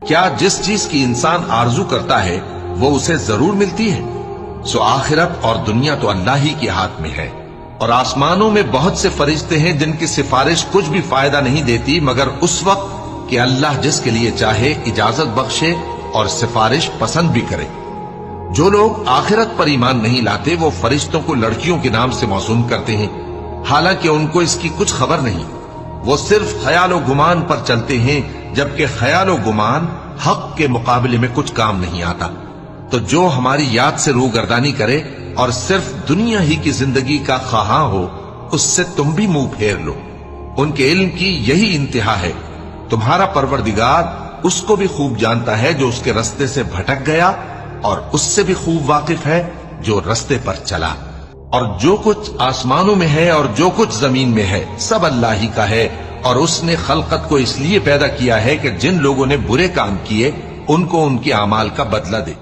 کیا جس چیز کی انسان آرزو کرتا ہے وہ اسے ضرور ملتی ہے؟ سو آخرت اور دنیا تو اللہ ہی کے ہاتھ میں ہے، اور آسمانوں میں بہت سے فرشتے ہیں جن کی سفارش کچھ بھی فائدہ نہیں دیتی مگر اس وقت کہ اللہ جس کے لیے چاہے اجازت بخشے اور سفارش پسند بھی کرے۔ جو لوگ آخرت پر ایمان نہیں لاتے وہ فرشتوں کو لڑکیوں کے نام سے موسوم کرتے ہیں، حالانکہ ان کو اس کی کچھ خبر نہیں۔ وہ صرف خیال و گمان پر چلتے ہیں، جبکہ خیال و گمان حق کے مقابلے میں کچھ کام نہیں آتا۔ تو جو ہماری یاد سے روگردانی کرے اور صرف دنیا ہی کی زندگی کا خواہاں ہو، اس سے تم بھی منہ پھیر لو۔ ان کے علم کی یہی انتہا ہے۔ تمہارا پروردگار اس کو بھی خوب جانتا ہے جو اس کے رستے سے بھٹک گیا، اور اس سے بھی خوب واقف ہے جو رستے پر چلا۔ اور جو کچھ آسمانوں میں ہے اور جو کچھ زمین میں ہے سب اللہ ہی کا ہے، اور اس نے خلقت کو اس لیے پیدا کیا ہے کہ جن لوگوں نے برے کام کیے ان کو ان کے اعمال کا بدلہ دے۔